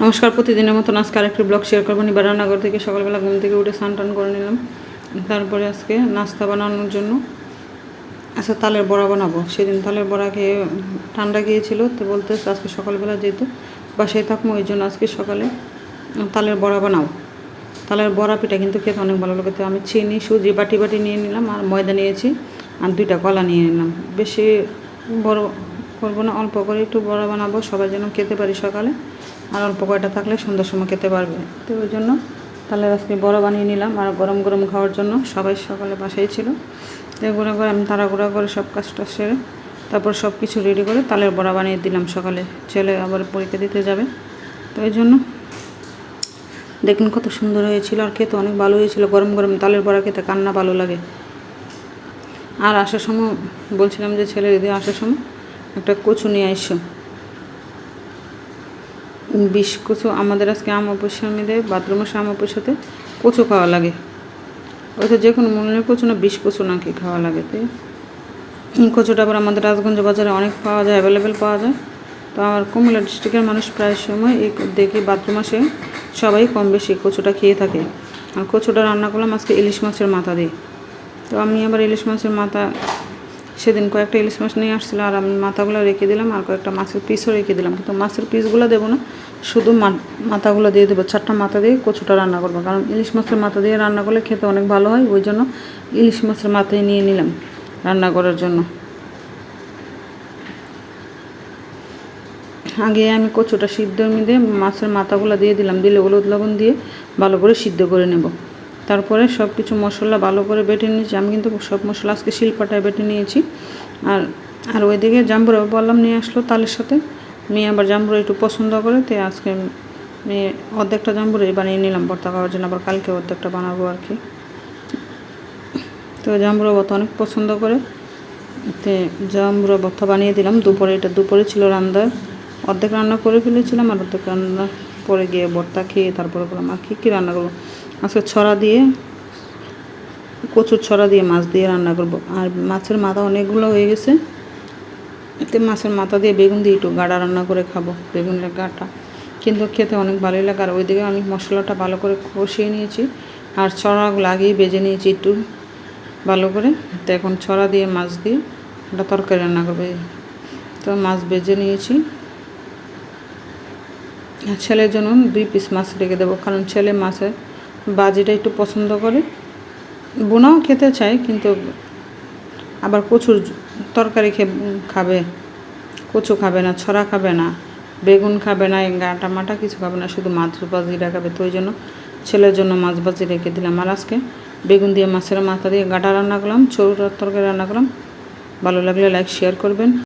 নমস্কার, প্রতিদিনের মতন আজকে আরেকটি ব্লগ শেয়ার করবো। এবার রান্নাঘর থেকে সকালবেলা ঘুম থেকে উঠে স্নান টান করে নিলাম। তারপরে আজকে নাস্তা বানানোর জন্য আচ্ছা তালের বড়া বানাবো। সেদিন তালের বড়া খেয়ে ঠান্ডা গিয়েছিল, তো বলতেছে আজকে সকালবেলা যেহেতু বাসায় থাকবো ওই জন্য আজকে সকালে তালের বড়া বানাও। তালের বড়া পিঠা কিন্তু খেতে অনেক ভালো লাগে। তো আমি চিনি সুজি বাটি বাটি নিয়ে নিলাম, আর ময়দা নিয়েছি, আর 2টা কলা নিয়ে নিলাম। বেশি বড় করবো না, অল্প করে একটু বড়া বানাবো, সবাই যেন খেতে পারি সকালে, আর অল্প কয়টা থাকলে সন্ধ্যার সময় খেতে পারবে। তো ওই জন্য তাহলে আজকে বড়া বানিয়ে নিলাম, আর গরম গরম খাওয়ার জন্য সবাই সকালে বাসায় ছিল। তো এগুলো করে আমি তাড়াহুড়া করে সব কাজটা সেরে তারপর সব কিছু রেডি করে তালের বড়া বানিয়ে দিলাম। সকালে ছেলে আবার পরীক্ষা দিতে যাবে, তো ওই জন্য দেখুন কত সুন্দর হয়েছিল, আর খেতে অনেক ভালো হয়েছিল। গরম গরম তালের বড়া খেতে কান্না ভালো লাগে। আর আসার সময় বলছিলাম যে ছেলে যদি আসার সময় একটা কচু নিয়ে আসছো, 20 কচু। আমাদের আজকে অমাবস্যার মেয়েদের বাথরুমের অমাবস্যাতে কচু খাওয়া লাগে। ওই তো যে কোনো মনের কচু না, 20 কচু নাকি খাওয়া লাগে। তো কচুটা আবার আমাদের রাজগঞ্জ বাজারে অনেক পাওয়া যায়, অ্যাভেলেবেল পাওয়া যায়। তো আমার কুমিল্লা ডিস্ট্রিক্টের মানুষ প্রায় সময় এই দেখি বাথরুম আসে সবাই কম বেশি কচুটা খেয়ে থাকে। আর কচুটা রান্না করলাম আজকে ইলিশ মাছের মাথা দিয়ে। তো আমি আবার ইলিশ মাছের মাথা সেদিন কয়েকটা ইলিশ মাছ নিয়ে আসছিলো, আর আমি মাথাগুলো রেখে দিলাম, আর কয়েকটা মাছের পিসও রেখে দিলাম। কিন্তু মাছের পিসগুলো দেবো না, শুধু মাথাগুলো দিয়ে দেবো। 4টা মাথা দিয়ে কচুটা রান্না করবো, কারণ ইলিশ মাছের মাথা দিয়ে রান্না করলে খেতে অনেক ভালো হয়। ওই জন্য ইলিশ মাছের মাথায় নিয়ে নিলাম রান্না করার জন্য। আগে আমি কচুটা সিদ্ধর মধ্যে মাছের মাথাগুলো দিয়ে দিলাম, দিলে হলুদ লবণ দিয়ে ভালো করে সিদ্ধ করে নেব। তারপরে সব কিছু মশলা ভালো করে বেটে নিয়েছি। আমি কিন্তু সব মশলা আজকে শিলপাটায় বেটে নিয়েছি। আর ওইদিকে জাম্বুরা বললাম নিয়ে আসলো তালের সাথে। মেয়ে আবার জাম্বুরা একটু পছন্দ করে, তো আজকে মেয়ে অর্ধেকটা জাম্বুরাই বানিয়ে নিলাম ভর্তা খাওয়ার জন্য, আবার কালকে অর্ধেকটা বানাবো আর কি। তো জাম্বুরা ভর্তা অনেক পছন্দ করে, তো জাম্বুরা ভর্তা বানিয়ে দিলাম। দুপুরে ছিল রান্নার, অর্ধেক রান্না করে ফেলেছিলাম, আর অর্ধেক রান্না পরে গিয়ে ভর্তা খেয়ে তারপরে বললাম আর কী রান্না করবো। আজকে ছড়া দিয়ে, কচুর ছড়া দিয়ে মাছ দিয়ে রান্না করব। আর মাছের মাথা অনেকগুলো হয়ে গেছে, এতে মাছের মাথা দিয়ে বেগুন দিয়ে একটু গাঢ়া রান্না করে খাবো, বেগুনের গাঢ়া কিন্তু খেতে অনেক ভালোই লাগে। আর ওইদিকে আমি মশলাটা ভালো করে কষিয়ে নিয়েছি, আর ছড়াগুলো আগেই বেজে নিয়েছি একটু ভালো করে। তো এখন ছড়া দিয়ে মাছ দিয়ে একটা তরকারি রান্না করবে। তো মাছ বেজে নিয়েছি, ছেলের জন্য 2 পিস মাছ রেখে দেবো, কারণ ছেলে মাছের বাজিটা একটু পছন্দ করে। বোনাও খেতে চায়, কিন্তু আবার কচুর তরকারি খাবে, কচু খাবে না, ছড়া খাবে না, বেগুন খাবে না, গাঁটা মাটা কিছু খাবে না, শুধু মাছ বাজিটা খাবে। তো ওই জন্য ছেলের জন্য মাছ বাজি রেখে দিলাম। আর আজকে বেগুন দিয়ে মাছের মাথা দিয়ে গাঁটা রান্না করলাম, চৌড়ার তরকারি রান্না করলাম। ভালো লাগলে লাইক শেয়ার করবেন।